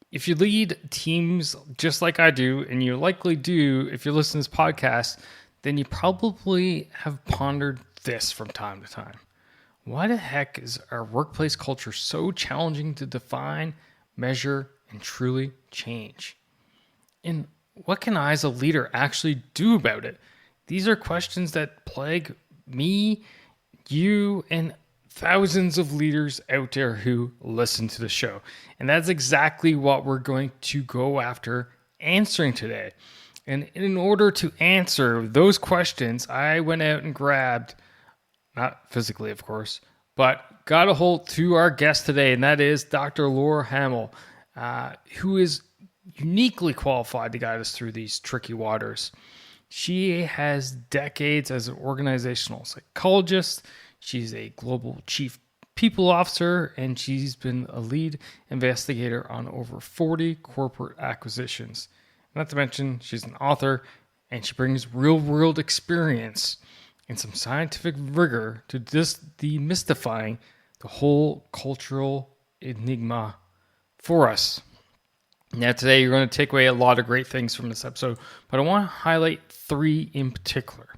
If you lead teams just like I do, and you likely do if you listen to this podcast, then you probably have pondered this from time to time. Why the heck is our workplace culture so challenging to define, measure, and truly change? And what can I as a leader actually do about it? These are questions that plague me, you, and thousands of leaders out there who listen to the show. And that's exactly what we're going to go after answering today. And in order to answer those questions, I went out and grabbed, not physically, of course, but got a hold to our guest today, and that is Dr. Laura Hamill, who is uniquely qualified to guide us through these tricky waters. She has decades as an organizational psychologist. She's a global chief people officer, and she's been a lead investigator on over 40 corporate acquisitions. Not to mention, she's an author, and she brings real-world experience and some scientific rigor to just demystifying the whole cultural enigma for us. Now, today you're going to take away a lot of great things from this episode, but I want to highlight three in particular.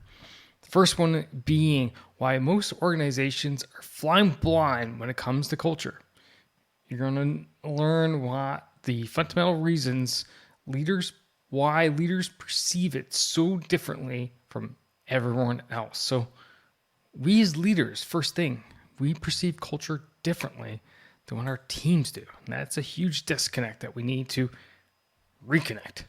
The first one being why most organizations are flying blind when it comes to culture. You're going to learn what the fundamental reasons why leaders perceive it so differently from everyone else. So we as leaders, first thing, we perceive culture differently than what our teams do. And that's a huge disconnect that we need to reconnect.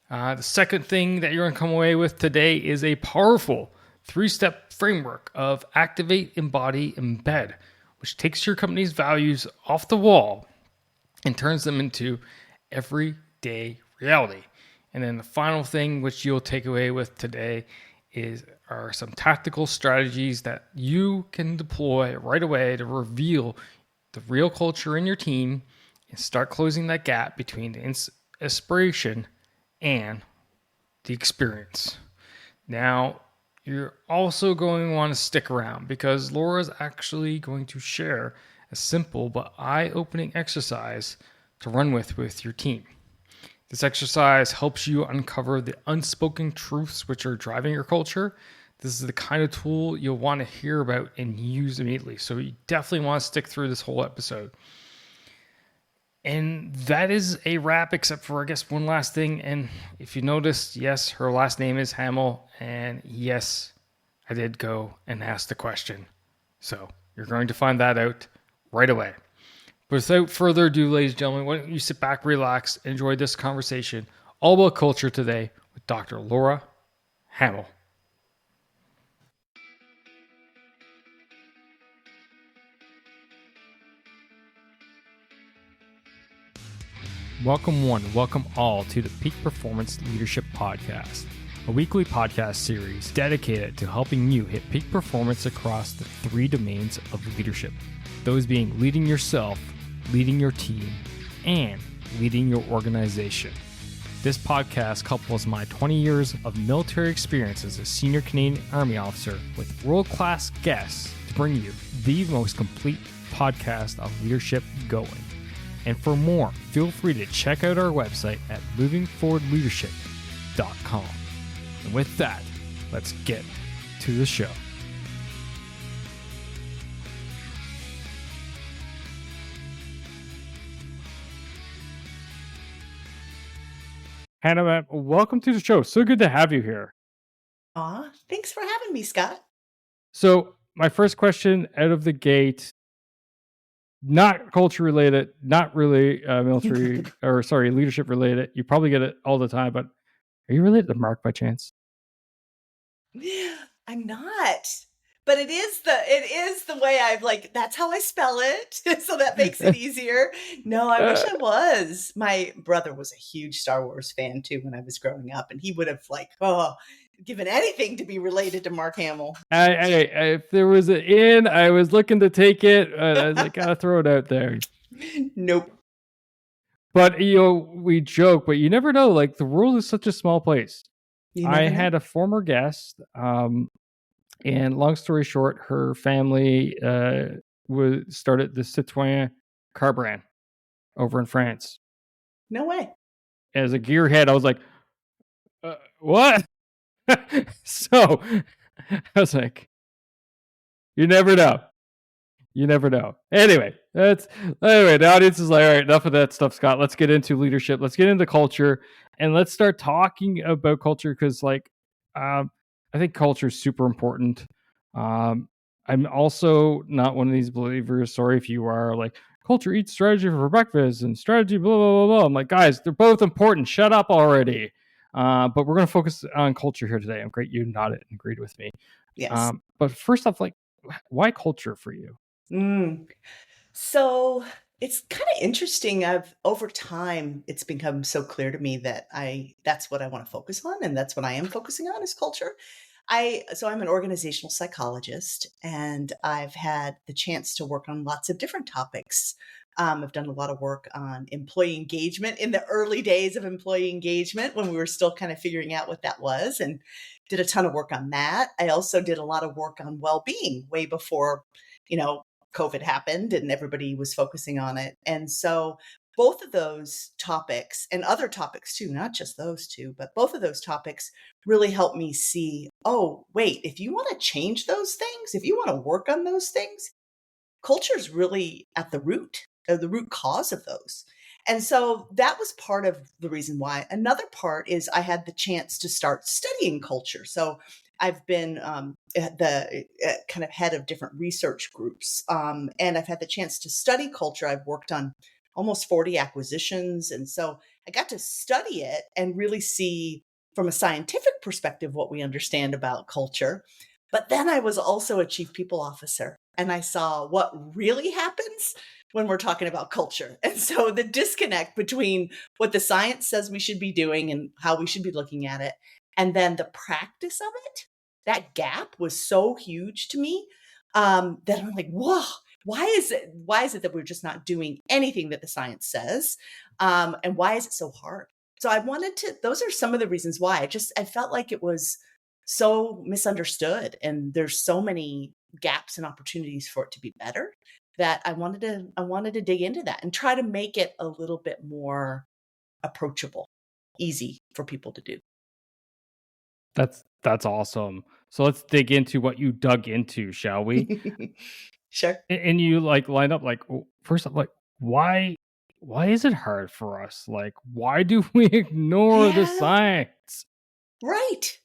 The second thing that you're going to come away with today is a powerful 3-step framework of activate, embody, embed, which takes your company's values off the wall and turns them into everyday reality. And then the final thing which you'll take away with today are some tactical strategies that you can deploy right away to reveal the real culture in your team and start closing that gap between the aspiration and the experience. Now, you're also going to want to stick around because Laura is actually going to share a simple but eye-opening exercise to run with your team. This exercise helps you uncover the unspoken truths which are driving your culture. This is the kind of tool you'll want to hear about and use immediately. So you definitely want to stick through this whole episode. And that is a wrap, except for, I guess, one last thing. And if you noticed, yes, her last name is Hamill. And yes, I did go and ask the question. So you're going to find that out right away. But without further ado, ladies and gentlemen, why don't you sit back, relax, enjoy this conversation all about culture today with Dr. Laura Hamill. Welcome one, welcome all to the Peak Performance Leadership Podcast, a weekly podcast series dedicated to helping you hit peak performance across the 3 domains of leadership. Those being leading yourself, leading your team, and leading your organization. This podcast couples my 20 years of military experience as a senior Canadian Army officer with world-class guests to bring you the most complete podcast of leadership going. And for more, feel free to check out our website at movingforwardleadership.com. And with that, let's get to the show. Hannah, welcome to the show. So good to have you here. Aw, thanks for having me, Scott. So my first question out of the gate, not culture related, not really military leadership related. You probably get it all the time, but are you related to Mark by chance? I'm not, but it is the way I've that's how I spell it. So that makes it easier. No, I wish I was. My brother was a huge Star Wars fan too when I was growing up, and he would have given anything to be related to Mark Hamill. If there was an in, I was looking to take it. I was like, gotta throw it out there. Nope. But we joke, but you never know. Like, the world is such a small place. I had a former guest, and long story short, her family started the Citroën car brand over in France. No way. As a gearhead, I was like, what? So I was like, you never know. You never know. Anyway, the audience is like, all right, enough of that stuff, Scott. Let's get into leadership. Let's get into culture, and let's start talking about culture because, I think culture is super important. I'm also not one of these believers. Sorry if you are. Like, culture eats strategy for breakfast and strategy blah blah blah blah. I'm like, guys, they're both important. Shut up already. But we're going to focus on culture here today. I'm great you nodded and agreed with me. Yes. But first off, like, why culture for you? Mm. So it's kind of interesting. Over time, it's become so clear to me that that's what I want to focus on, and that's what I am focusing on is culture. I'm an organizational psychologist, and I've had the chance to work on lots of different topics. I've done a lot of work on employee engagement in the early days of employee engagement when we were still kind of figuring out what that was, and did a ton of work on that. I also did a lot of work on well-being way before, you know, COVID happened and everybody was focusing on it. And so both of those topics and other topics too, not just those two, but both of those topics really helped me see, oh, wait, if you want to change those things, if you want to work on those things, culture is really at the root cause of those. And so that was part of the reason why. Another part is I had the chance to start studying culture. So I've been at the kind of head of different research groups, and I've had the chance to study culture. I've worked on almost 40 acquisitions. And so I got to study it and really see from a scientific perspective what we understand about culture. But then I was also a chief people officer, and I saw what really happens when we're talking about culture. And so the disconnect between what the science says we should be doing and how we should be looking at it, and then the practice of it, that gap was so huge to me, that I'm like, whoa, why is it that we're just not doing anything that the science says? And why is it so hard? So those are some of the reasons why I felt like it was so misunderstood, and there's so many gaps and opportunities for it to be better that I wanted to dig into that and try to make it a little bit more approachable, easy for people to do. That's awesome. So let's dig into what you dug into, shall we? Sure. And you like line up like first up, like why is it hard for us? Like, why do we ignore the Yeah, science? right.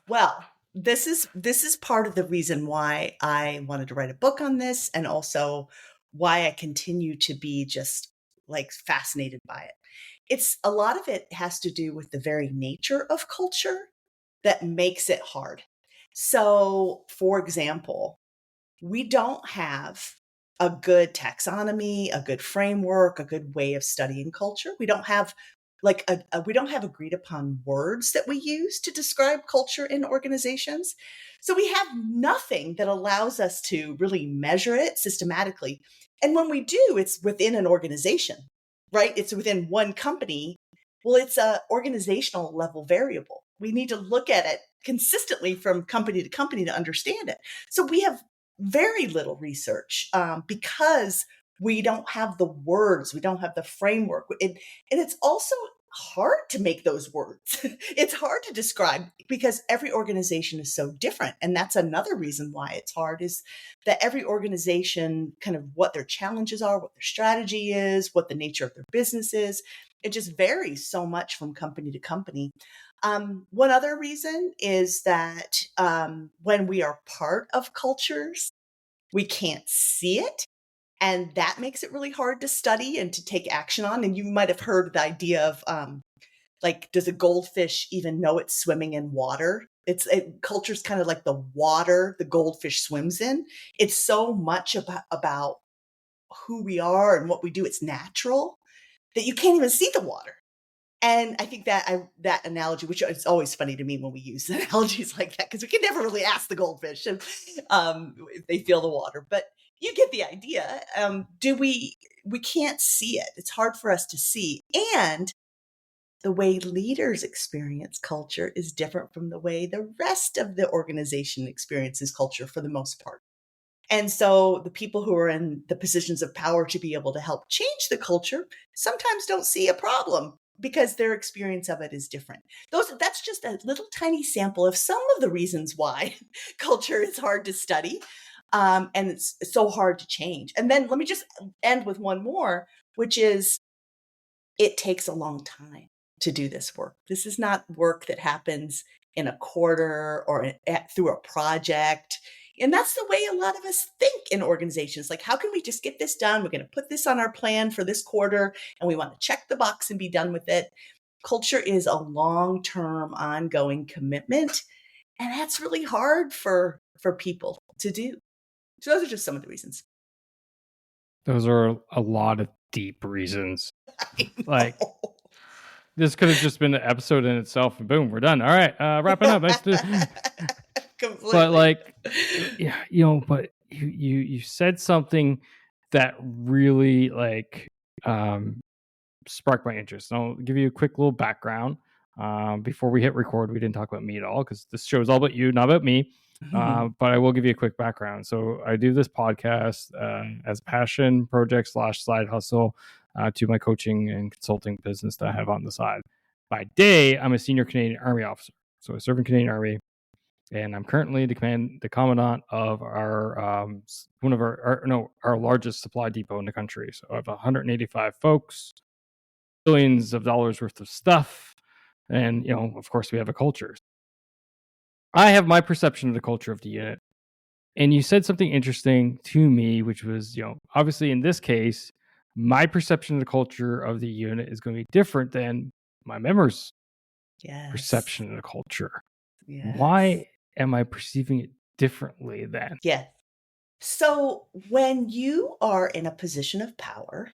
Well, this is part of the reason why I wanted to write a book on this, and also why I continue to be just like fascinated by it. It's a lot of it has to do with the very nature of culture that makes it hard. So, for example, we don't have a good taxonomy, a good framework, a good way of studying culture. We don't have we don't have agreed upon words that we use to describe culture in organizations. So we have nothing that allows us to really measure it systematically. And when we do, it's within an organization, right? It's within one company. Well, it's a organizational level variable. We need to look at it consistently from company to company to understand it. So we have very little research, because we don't have the words, we don't have the framework. And it's also hard to make those words. It's hard to describe because every organization is so different. And that's another reason why it's hard, is that every organization, kind of what their challenges are, what their strategy is, what the nature of their business is, it just varies so much from company to company. One other reason is that, when we are part of cultures, we can't see it. And that makes it really hard to study and to take action on. And you might have heard the idea of, like, does a goldfish even know it's swimming in water? Culture's kind of like the water the goldfish swims in. It's so much about who we are and what we do. It's natural that you can't even see the water. And I think that analogy, which is always funny to me when we use analogies like that, because we can never really ask the goldfish if they feel the water. But you get the idea. Do we can't see it. It's hard for us to see. And the way leaders experience culture is different from the way the rest of the organization experiences culture for the most part. And so the people who are in the positions of power to be able to help change the culture sometimes don't see a problem because their experience of it is different. That's just a little tiny sample of some of the reasons why culture is hard to study, and it's so hard to change. And then let me just end with one more, which is it takes a long time to do this work. This is not work that happens in a quarter or through a project. And that's the way a lot of us think in organizations. Like, how can we just get this done? We're going to put this on our plan for this quarter, and we want to check the box and be done with it. Culture is a long-term, ongoing commitment, and that's really hard for people to do. So those are just some of the reasons. Those are a lot of deep reasons. I know. Like, this could have just been an episode in itself, and boom, we're done. All right, wrapping up. Nice to. Completely. But like, yeah, but you said something that really like sparked my interest. And I'll give you a quick little background. Before we hit record, we didn't talk about me at all because this show is all about you, not about me. But I will give you a quick background. So I do this podcast as a passion project / side hustle to my coaching and consulting business that I have on the side. By day, I'm a senior Canadian Army officer. So I serve in Canadian Army, and I'm currently the commandant of our one of our largest supply depot in the country. So I have 185 folks, billions of dollars worth of stuff, and of course we have a culture. I have my perception of the culture of the unit, and you said something interesting to me, which was obviously in this case my perception of the culture of the unit is going to be different than my members' perception of the culture. Yes. Why am I perceiving it differently then? Yeah. So when you are in a position of power,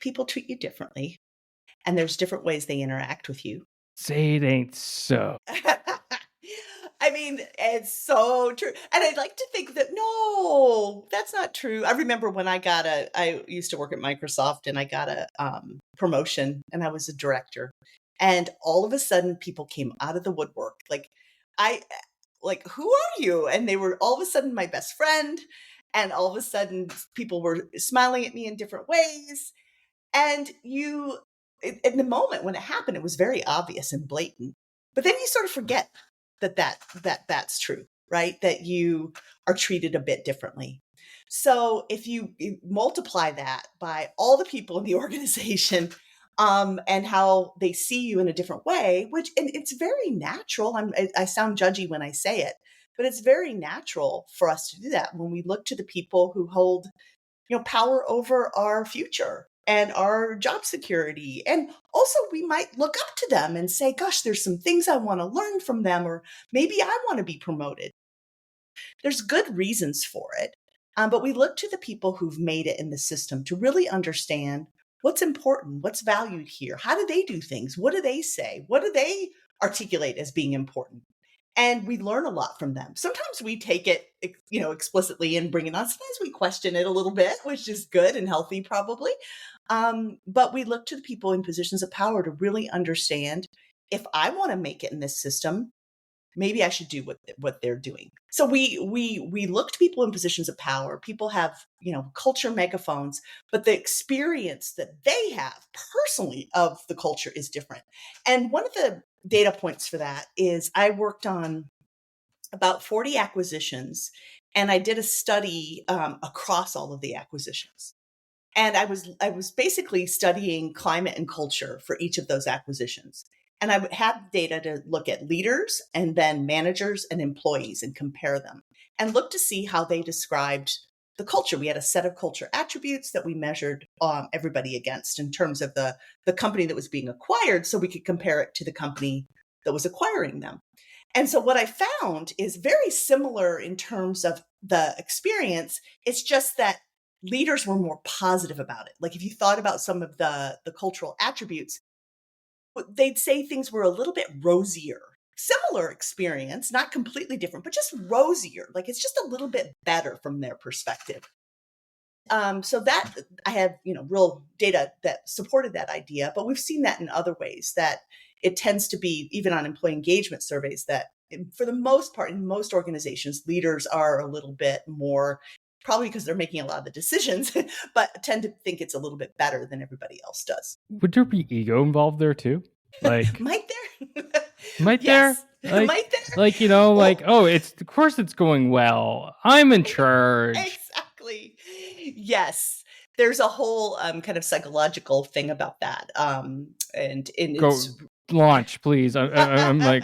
people treat you differently, and there's different ways they interact with you. Say it ain't so. I mean, it's so true. And I'd like to think that, no, that's not true. I remember when I used to work at Microsoft, and I got a promotion, and I was a director. And all of a sudden people came out of the woodwork. Who are you? And they were all of a sudden my best friend. And all of a sudden people were smiling at me in different ways. And in the moment when it happened, it was very obvious and blatant. But then you sort of forget that's true, right? That you are treated a bit differently. So if you multiply that by all the people in the organization, and how they see you in a different way, and it's very natural. I sound judgy when I say it, but it's very natural for us to do that when we look to the people who hold, power over our future and our job security. And also we might look up to them and say, gosh, there's some things I want to learn from them, or maybe I want to be promoted. There's good reasons for it. But we look to the people who've made it in the system to really understand what's important, what's valued here. How do they do things? What do they say? What do they articulate as being important? And we learn a lot from them. Sometimes we take it, explicitly and bring it on. Sometimes we question it a little bit, which is good and healthy probably. But we look to the people in positions of power to really understand, if I want to make it in this system, maybe I should do what they're doing. So we look to people in positions of power. People have, culture megaphones, but the experience that they have personally of the culture is different. And one of the data points for that is I worked on about 40 acquisitions, and I did a study across all of the acquisitions. And I was basically studying climate and culture for each of those acquisitions. And I would have data to look at leaders and then managers and employees and compare them and look to see how they described the culture. We had a set of culture attributes that we measured everybody against in terms of the company that was being acquired, so we could compare it to the company that was acquiring them. And so what I found is very similar in terms of the experience. It's just that leaders were more positive about it. Like if you thought about some of the cultural attributes, they'd say things were a little bit rosier. Similar experience, not completely different, but just rosier. Like it's just a little bit better from their perspective. So that I have, real data that supported that idea, but we've seen that in other ways, that it tends to be, even on employee engagement surveys, that for the most part, in most organizations, leaders are a little bit more probably because they're making a lot of the decisions, but tend to think it's a little bit better than everybody else does. Would there be ego involved there too? Like, Might there? might there? Yes. Might there? Like, Well, oh, of course it's going well. I'm in charge. exactly. Yes. There's a whole kind of psychological thing about that. And Go it's launch, please. I'm like,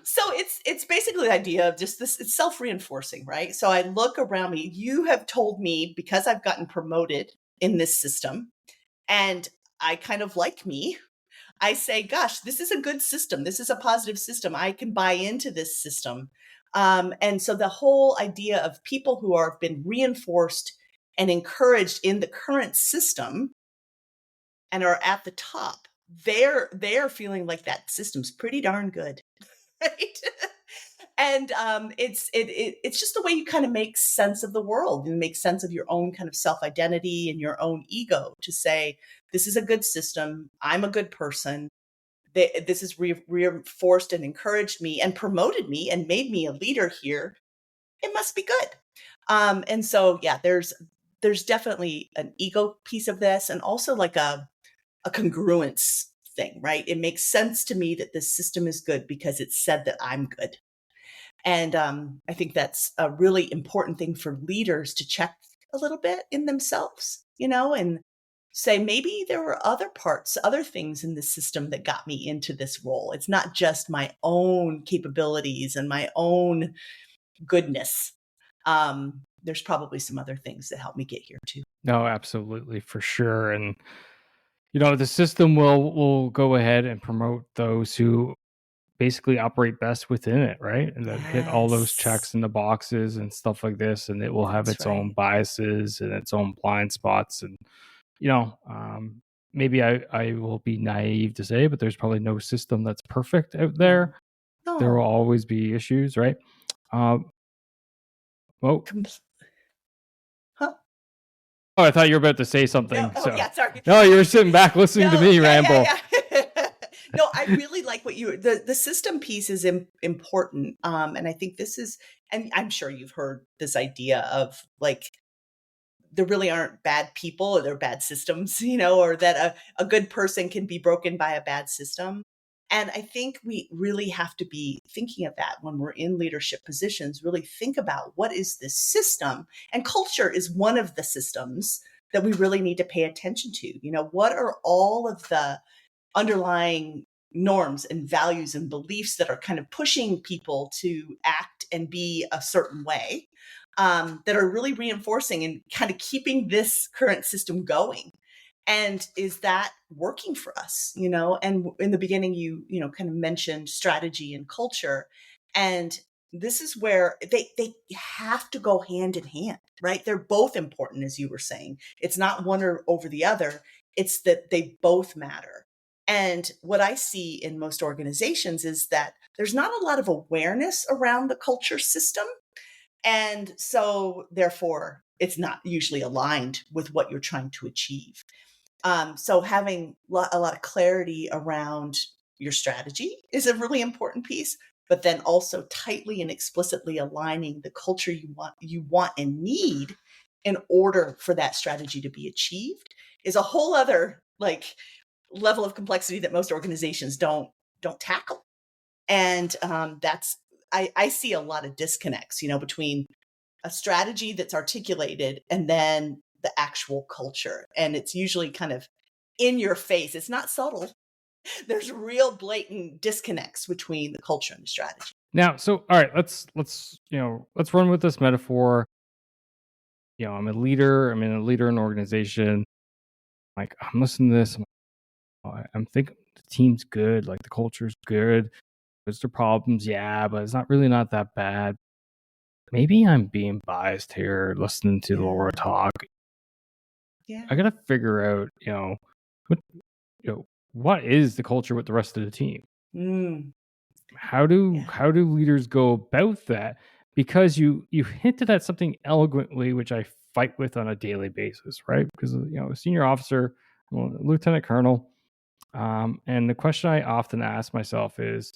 so it's basically the idea of just this, it's self-reinforcing, right? So I look around me. You have told me, because I've gotten promoted in this system and I kind of like me, I say, gosh, this is a good system. This is a positive system. I can buy into this system. And so the whole idea of people who have been reinforced and encouraged in the current system and are at the top, they're feeling like that system's pretty darn good, right? And it's just the way you kind of make sense of the world and make sense of your own kind of self identity and your own ego to say, this is a good system. I'm a good person. This has reinforced and encouraged me and promoted me and made me a leader here. It must be good. And so, yeah, there's definitely an ego piece of this, and also like a congruence thing, right? It makes sense to me that this system is good because it said that I'm good. And I think that's a really important thing for leaders to check a little bit in themselves, and say, maybe there were other parts, other things in the system that got me into this role. It's not just my own capabilities and my own goodness. There's probably some other things that helped me get here too. no, absolutely, for sure. And the system will go ahead and promote those who basically operate best within it, right? And that hit all those checks Yes, in the boxes and stuff like this, and it will have that's its own right. biases and its own blind spots. And maybe I will be naive to say, but there's probably no system that's perfect out No, there. There will no. always be issues, right? Well, Huh? oh, I thought you were about to say No. something. Oh, So yeah. Sorry. no, you were sitting back listening to No. me Yeah. ramble. Yeah. Yeah. No, I really like what the system piece is important. And I think this is, and I'm sure you've heard this idea of like, there really aren't bad people or they're bad systems, or that a good person can be broken by a bad system. And I think we really have to be thinking of that when we're in leadership positions, really think about what is this system. And culture is one of the systems that we really need to pay attention to. What are all of the underlying norms and values and beliefs that are kind of pushing people to act and be a certain way, that are really reinforcing and kind of keeping this current system going. And is that working for us? And in the beginning, you kind of mentioned strategy and culture. And this is where they have to go hand in hand, right? They're both important, as you were saying. It's not one or over the other. It's that they both matter. And what I see in most organizations is that there's not a lot of awareness around the culture system. And so, therefore, it's not usually aligned with what you're trying to achieve. So, having a lot of clarity around your strategy is a really important piece, but then also tightly and explicitly aligning the culture you want and need in order for that strategy to be achieved is a whole other like level of complexity that most organizations don't tackle. And that's I see a lot of disconnects, between a strategy that's articulated and then the actual culture. And it's usually kind of in your face. It's not subtle. There's real blatant disconnects between the culture and the strategy. Now, so all right, let's run with this metaphor. I'm a leader. I'm in a leader in an organization. Like I'm listening to this. I'm thinking the team's good. Like the culture's good. There's the problems, yeah, but it's not that bad. Maybe I'm being biased here, listening to Laura Yeah. talk. Yeah. I gotta figure out, what what is the culture with the rest of the team? Mm, How do yeah. leaders go about that? Because you hinted at something eloquently, which I fight with on a daily basis, right? Because a senior officer, lieutenant colonel, and the question I often ask myself is,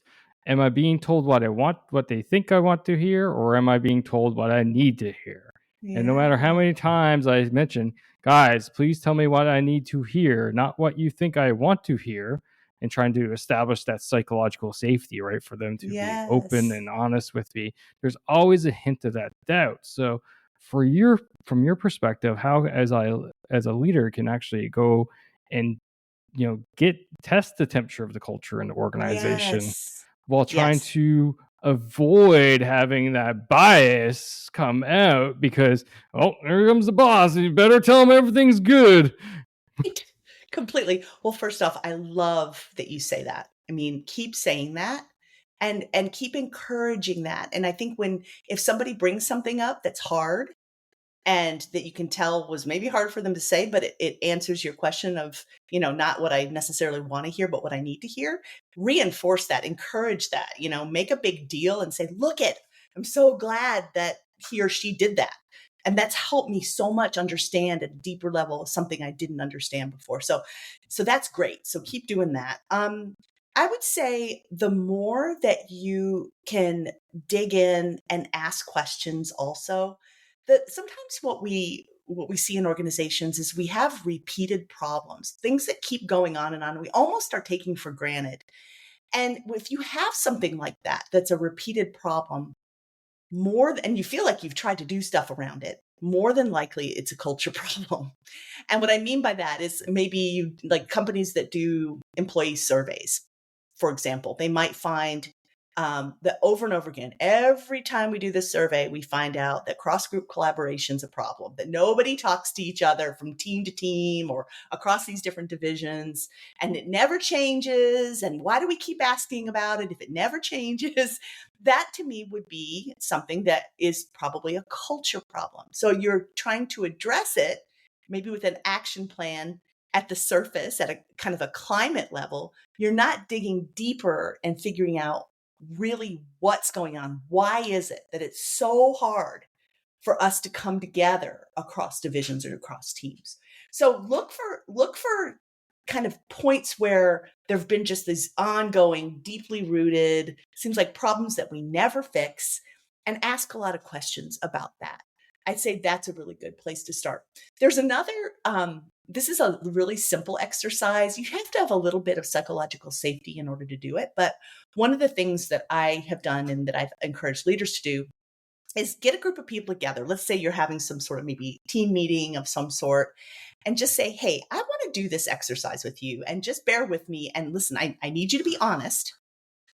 am I being told what I want, what they think I want to hear, or am I being told what I need to hear? And no matter how Yeah. many times I mention, guys, please tell me what I need to hear, not what you think I want to hear, and trying to establish that psychological safety, right, for them to be open Yes. and honest with me. There's always a hint of that doubt. So, from your perspective, how as a leader can actually go and get test the temperature of the culture in the organization Yes. while trying Yes. to avoid having that bias come out because, oh, here comes the boss. You better tell him everything's good. Right. Completely. Well, first off, I love that you say that. I mean, keep saying that and keep encouraging that. And I think if somebody brings something up that's hard and that you can tell was maybe hard for them to say, but it answers your question of, not what I necessarily want to hear, but what I need to hear, reinforce that, encourage that, make a big deal and say, I'm so glad that he or she did that. And that's helped me so much understand at a deeper level something I didn't understand before. So that's great. So keep doing that. I would say the more that you can dig in and ask questions also, that sometimes what we see in organizations is we have repeated problems, things that keep going on and on. We almost are taking for granted. And if you have something like that, that's a repeated problem, and you feel like you've tried to do stuff around it, more than likely it's a culture problem. And what I mean by that is maybe like companies that do employee surveys, for example, they might find that over and over again, every time we do this survey, we find out that cross-group collaboration is a problem, that nobody talks to each other from team to team or across these different divisions, and it never changes. And why do we keep asking about it if it never changes? That to me would be something that is probably a culture problem. So you're trying to address it maybe with an action plan at the surface, at a kind of a climate level. You're not digging deeper and figuring out really what's going on. Why is it that it's so hard for us to come together across divisions or across teams? So look for kind of points where there have been just these ongoing, deeply rooted, seems like problems that we never fix, and ask a lot of questions about that. I'd say that's a really good place to start. There's another, this is a really simple exercise. You have to have a little bit of psychological safety in order to do it. But one of the things that I have done and that I've encouraged leaders to do is get a group of people together. Let's say you're having some sort of maybe team meeting of some sort, and just say, hey, I want to do this exercise with you, and just bear with me. And listen, I need you to be honest.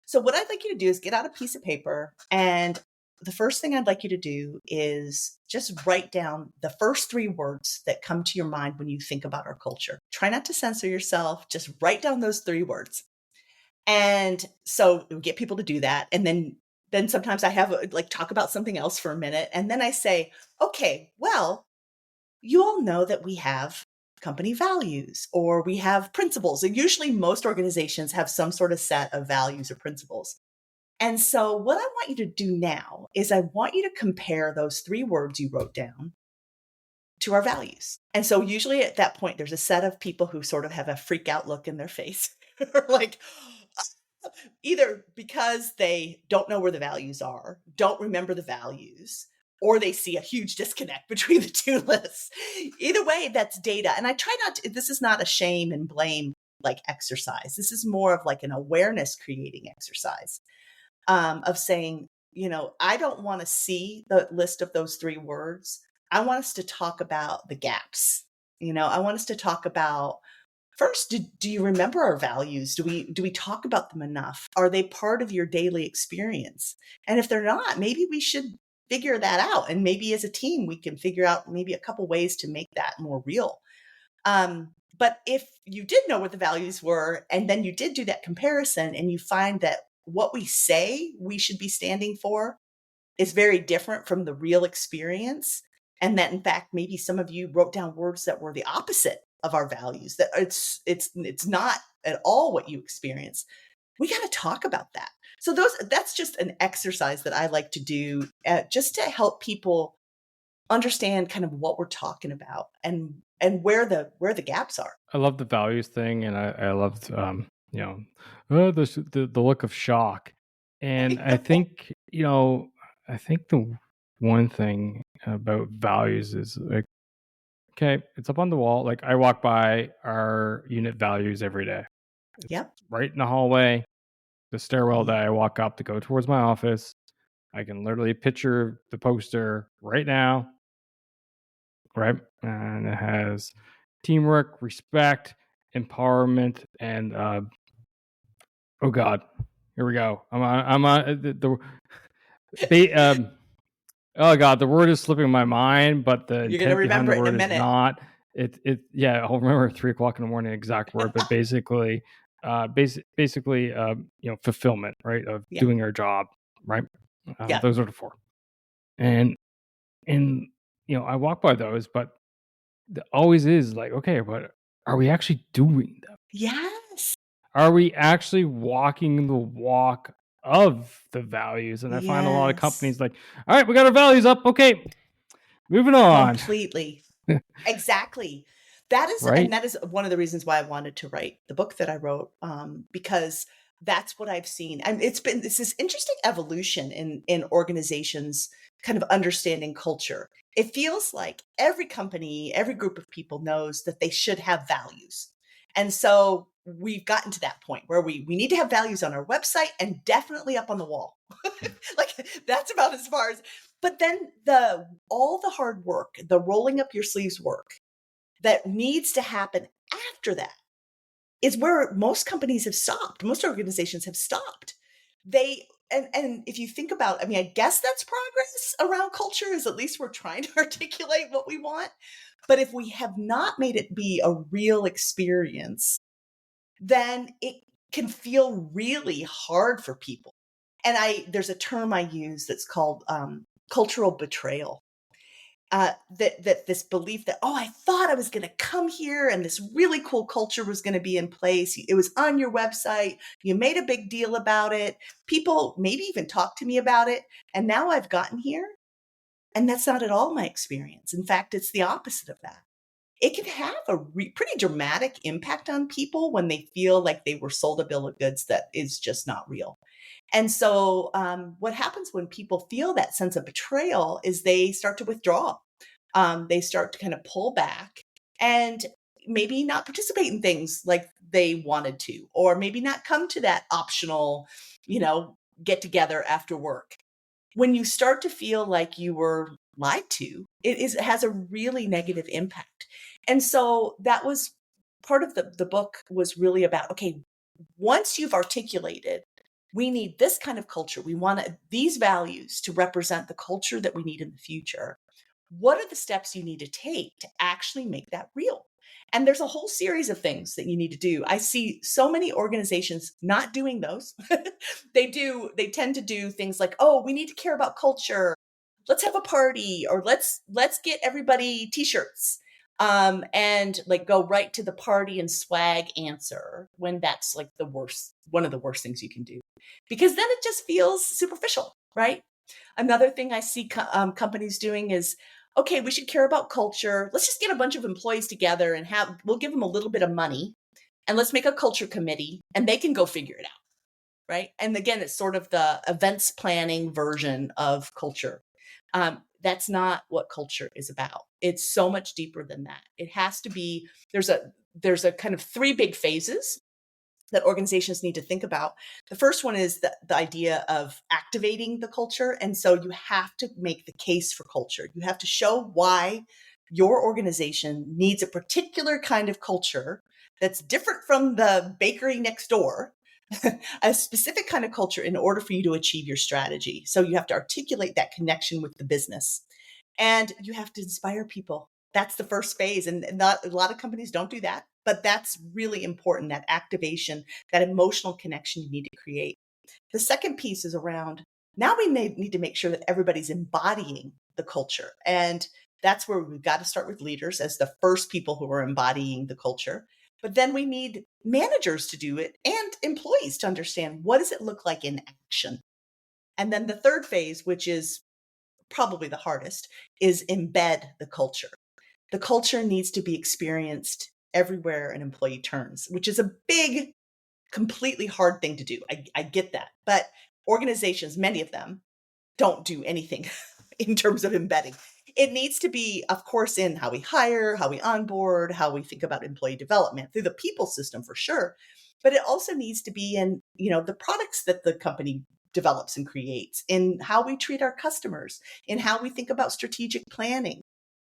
So what I'd like you to do is get out a piece of paper, and the first thing I'd like you to do is just write down the first 3 words that come to your mind when you think about our culture. Try not to censor yourself. Just write down those 3 words. And so we get people to do that. And then sometimes I have like talk about something else for a minute. And then I say, okay, well, you all know that we have company values or we have principles. And usually most organizations have some sort of set of values or principles. And so what I want you to do now is I want you to compare those 3 words you wrote down to our values. And so usually at that point, there's a set of people who sort of have a freak out look in their face, like either because they don't know where the values are, don't remember the values, or they see a huge disconnect between the 2 lists. Either way, that's data. And I try not to, this is not a shame and blame like exercise. This is more of like an awareness creating exercise, of saying, I don't want to see the list of those 3 words. I want us to talk about the gaps. I want us to talk about, first, do you remember our values? Do we talk about them enough? Are they part of your daily experience? And if they're not, maybe we should figure that out. And maybe as a team, we can figure out maybe a couple ways to make that more real. But if you did know what the values were, and then you did do that comparison and you find that what we say we should be standing for is very different from the real experience, and that in fact, maybe some of you wrote down words that were the opposite of our values, that it's not at all what you experience, we got to talk about that. So that's just an exercise that I like to do, just to help people understand kind of what we're talking about and where the gaps are. I love the values thing, and I loved the look of shock, and I think I think one thing about values is like, okay, it's up on the wall. Like I walk by our unit values every day. It's Yep. right in the hallway, the stairwell Mhm. that I walk up to go towards my office. I can literally picture the poster right now, right? And it has teamwork, respect, empowerment, and oh god, here we go. I'm on oh god, the word is slipping my mind, but the You're gonna intent behind remember the it in a word is minute. not. Yeah, I'll remember at 3 o'clock in the morning exact word, but basically, basically, fulfillment, right, of Yeah. doing our job, right. Yeah. Those are the four, and and I walk by those, but always is like, okay, but are we actually doing them? Yes. Are we actually walking the walk of the values? And I find a lot of Yes. companies like, all right, we got our values up. Okay, moving on. Completely. Exactly. That is, and Right? that is one of the reasons why I wanted to write the book that I wrote, because that's what I've seen. And it's this interesting evolution in organizations kind of understanding culture. It feels like every company, every group of people knows that they should have values. And so we've gotten to that point where we need to have values on our website and definitely up on the wall. Like that's about as far as, but then all the hard work, the rolling up your sleeves work that needs to happen after that is where most companies have stopped. Most organizations have stopped. And if you think about, I mean, I guess that's progress around culture, is at least we're trying to articulate what we want. But if we have not made it be a real experience, then it can feel really hard for people. And there's a term I use that's called cultural betrayal. That this belief that, oh, I thought I was going to come here and this really cool culture was going to be in place. It was on your website. You made a big deal about it. People maybe even talked to me about it. And now I've gotten here. And that's not at all my experience. In fact, it's the opposite of that. It can have a pretty dramatic impact on people when they feel like they were sold a bill of goods that is just not real. And so, what happens when people feel that sense of betrayal is they start to withdraw. They start to kind of pull back and maybe not participate in things like they wanted to, or maybe not come to that optional, you know, get together after work. When you start to feel like you were lied to, it has a really negative impact. And so that was part of the book, was really about, okay, once you've articulated, we need this kind of culture. We want these values to represent the culture that we need in the future. What are the steps you need to take to actually make that real? And there's a whole series of things that you need to do. I see so many organizations not doing those. They tend to do things like, oh, we need to care about culture. Let's have a party, or let's get everybody t-shirts. And like go right to the party and swag answer, when that's like one of the worst things you can do, because then it just feels superficial, right? Another thing I see companies doing is, okay, we should care about culture. Let's just get a bunch of employees together and we'll give them a little bit of money, and let's make a culture committee and they can go figure it out. Right. And again, it's sort of the events planning version of culture. That's not what culture is about. It's so much deeper than that. It has to be, there's a kind of three big phases that organizations need to think about. The first one is the idea of activating the culture. And so you have to make the case for culture. You have to show why your organization needs a particular kind of culture that's different from the bakery next door, a specific kind of culture, in order for you to achieve your strategy. So you have to articulate that connection with the business, and you have to inspire people. That's the first phase. And not a lot of companies don't do that, but that's really important. That activation, that emotional connection you need to create. The second piece is around, now we need to make sure that everybody's embodying the culture. And that's where we've got to start with leaders as the first people who are embodying the culture. But then we need managers to do it and employees to understand, what does it look like in action? And then the third phase, which is probably the hardest, is embed the culture. The culture needs to be experienced everywhere an employee turns, which is a big, completely hard thing to do. I get that. But organizations, many of them, don't do anything in terms of embedding. It needs to be, of course, in how we hire, how we onboard, how we think about employee development through the people system for sure. But it also needs to be in, the products that the company develops and creates, in how we treat our customers, in how we think about strategic planning.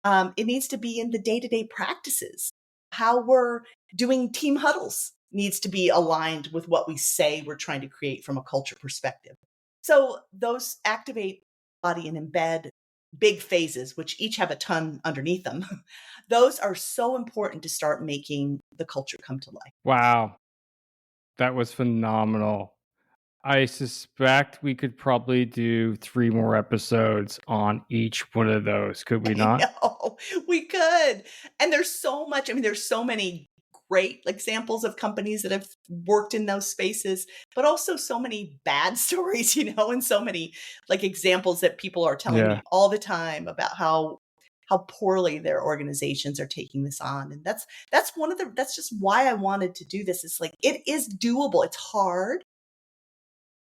It needs to be in the day-to-day practices. How we're doing team huddles needs to be aligned with what we say we're trying to create from a culture perspective. So those activate, body, and embed big phases, which each have a ton underneath them. Those are so important to start making the culture come to life. Wow, that was phenomenal. I suspect we could probably do 3 more episodes on each one of those, could we I not? know we could. And there's so much, there's so many great examples of companies that have worked in those spaces, but also so many bad stories, and so many like examples that people are telling Yeah, me all the time about how poorly their organizations are taking this on. And that's just why I wanted to do this. It's like it is doable. It's hard,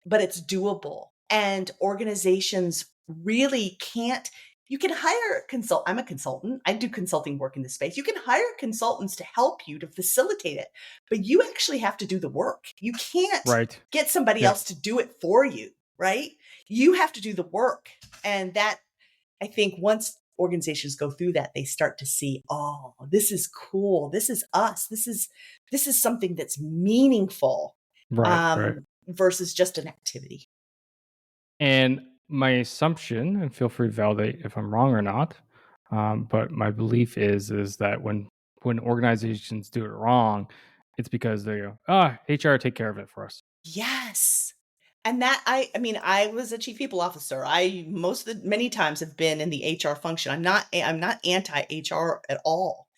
but it's doable. And organizations really can't, you can hire I'm a consultant. I do consulting work in this space. You can hire consultants to help you to facilitate it, but you actually have to do the work. You can't right. get somebody Yep. else to do it for you, right? You have to do the work. And that, I think once organizations go through that, they start to see, oh, this is cool. This is us. This is something that's meaningful, Right. versus just an activity. And my assumption, and feel free to validate if I'm wrong or not, but my belief is that when organizations do it wrong, it's because they go, HR take care of it for us. Yes. And that I was a chief people officer. I many times have been in the HR function. I'm not anti HR at all.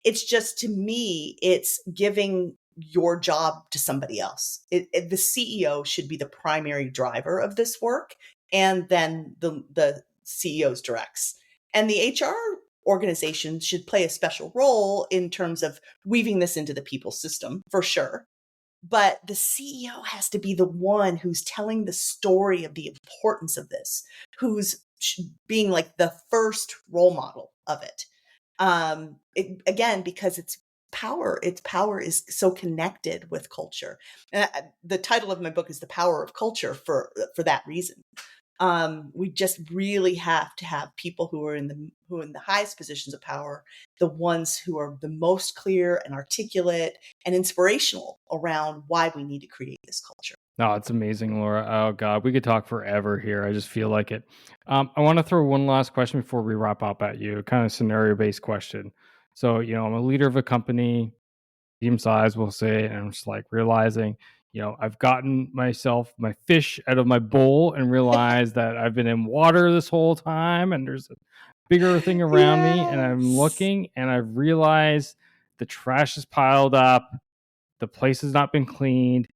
It's just, to me, it's giving your job to somebody else. The CEO should be the primary driver of this work, and then the CEO's directs. And the HR organization should play a special role in terms of weaving this into the people system for sure. But the CEO has to be the one who's telling the story of the importance of this, who's being like the first role model of it. Again, because its power is so connected with culture. The title of my book is The Power of Culture for that reason. We just really have to have people who are in the highest positions of power, the ones who are the most clear and articulate and inspirational around why we need to create this culture. No, it's amazing, Laura. Oh God, we could talk forever here. I just feel like it. I want to throw one last question before we wrap up at you, kind of scenario-based question. So, I'm a leader of a company, medium size, we'll say, and I'm just like realizing, I've gotten my fish out of my bowl and realized that I've been in water this whole time and there's a bigger thing around me, and I'm Yes. looking and I've realized the trash is piled up, the place has not been cleaned,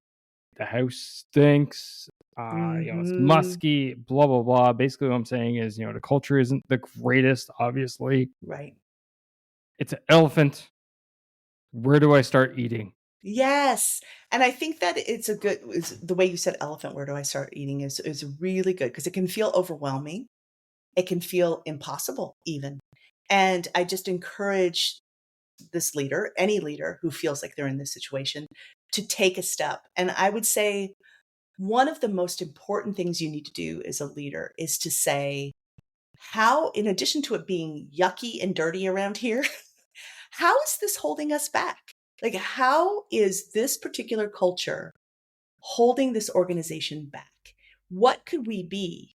the house stinks, it's Hmm. musky, blah blah blah. Basically what I'm saying is, the culture isn't the greatest, obviously. Right. It's an elephant. Where do I start eating? Yes. And I think that the way you said elephant, where do I start eating is really good, because it can feel overwhelming. It can feel impossible even. And I just encourage this leader, any leader who feels like they're in this situation, to take a step. And I would say one of the most important things you need to do as a leader is to say, how, in addition to it being yucky and dirty around here, how is this holding us back? Like, how is this particular culture holding this organization back? What could we be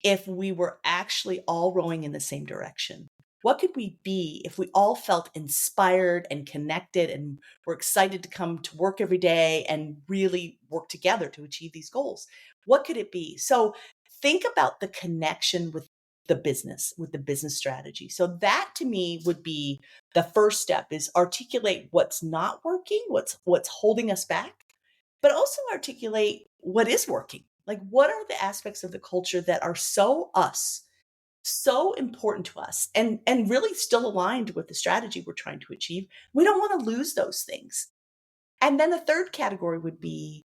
if we were actually all rowing in the same direction? What could we be if we all felt inspired and connected and were excited to come to work every day and really work together to achieve these goals? What could it be? So think about the connection with the business strategy. So that, to me, would be the first step, is articulate what's not working, what's holding us back, but also articulate what is working. Like, what are the aspects of the culture that are so us, so important to us, and really still aligned with the strategy we're trying to achieve? We don't want to lose those things. And then the third category would be,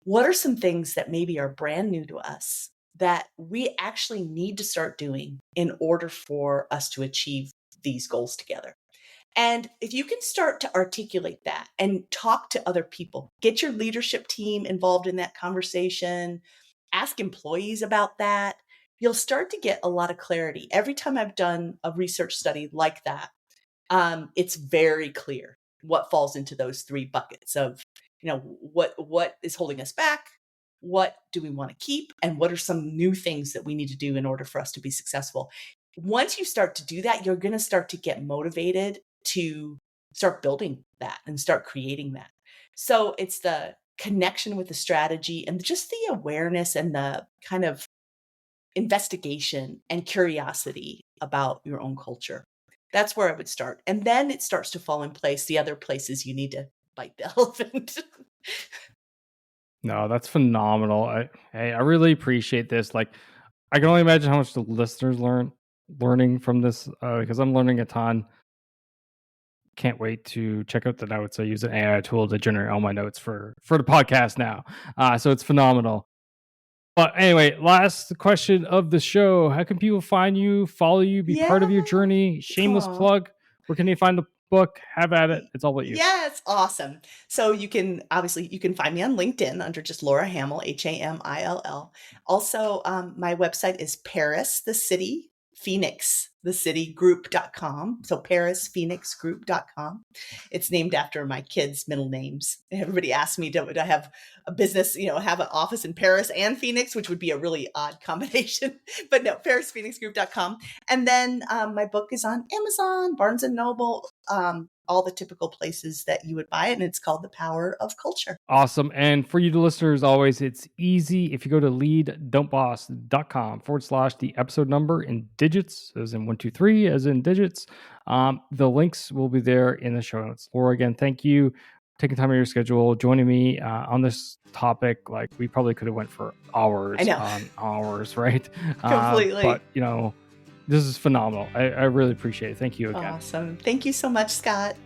what are some things that maybe are brand new to us that we actually need to start doing in order for us to achieve these goals together. And if you can start to articulate that and talk to other people, get your leadership team involved in that conversation, ask employees about that, you'll start to get a lot of clarity. Every time I've done a research study like that, it's very clear what falls into those three buckets of, what is holding us back, what do we want to keep, and what are some new things that we need to do in order for us to be successful. Once you start to do that, you're going to start to get motivated to start building that and start creating that. So it's the connection with the strategy and just the awareness and the kind of investigation and curiosity about your own culture. That's where I would start. And then it starts to fall in place, the other places you need to bite the elephant. No, that's phenomenal. I really appreciate this. Like, I can only imagine how much the listeners learning from this, because I'm learning a ton. Can't wait to check out the notes. I use an AI tool to generate all my notes for the podcast now. So it's phenomenal. But anyway, last question of the show. How can people find you, follow you, be part of your journey? Shameless plug. Where can they find the book? Have at it. It's all about you. Yeah, it's awesome. So you can find me on LinkedIn under just Laura Hamill, Hamill. Also, my website is Paris, the city, Phoenix, the city group.com. So ParisPhoenixGroup.com. It's named after my kids' middle names. Everybody asks me, do I have a business, have an office in Paris and Phoenix, which would be a really odd combination. But no, ParisPhoenixGroup.com. And then my book is on Amazon, Barnes and Noble, all the typical places that you would buy it. And it's called The Power of Culture. Awesome. And for you, the listeners, always, it's easy. If you go to leaddon'tboss.com/the episode number in digits, as in 123, as in digits, the links will be there in the show notes. Laura, again, thank you for taking time out of your schedule, joining me on this topic. Like, we probably could have went for hours on hours, right? Completely. But, this is phenomenal. I really appreciate it. Thank you again. Awesome. Thank you so much, Scott.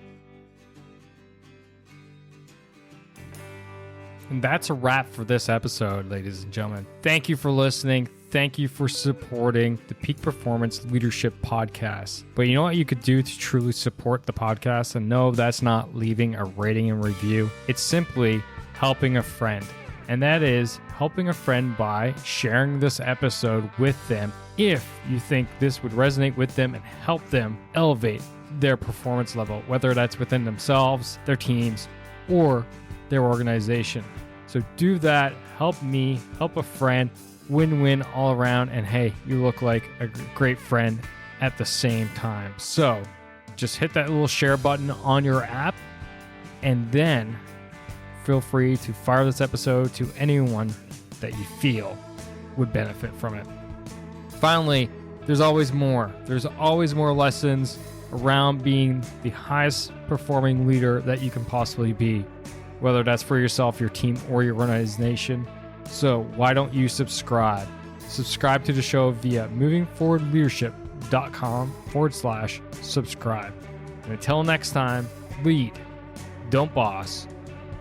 And that's a wrap for this episode, ladies and gentlemen. Thank you for listening. Thank you for supporting the Peak Performance Leadership Podcast. But you know what you could do to truly support the podcast? And no, that's not leaving a rating and review. It's simply helping a friend. And that is helping a friend by sharing this episode with them if you think this would resonate with them and help them elevate their performance level, whether that's within themselves, their teams, or their organization. So do that. Help me, help a friend, win-win all around. And hey, you look like a great friend at the same time. So just hit that little share button on your app, and then feel free to fire this episode to anyone that you feel would benefit from it. Finally, there's always more. There's always more lessons around being the highest performing leader that you can possibly be, whether that's for yourself, your team, or your organization. So why don't you subscribe? Subscribe to the show via movingforwardleadership.com/subscribe. And until next time, lead, don't boss,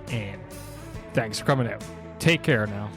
and thanks for coming out. Take care now.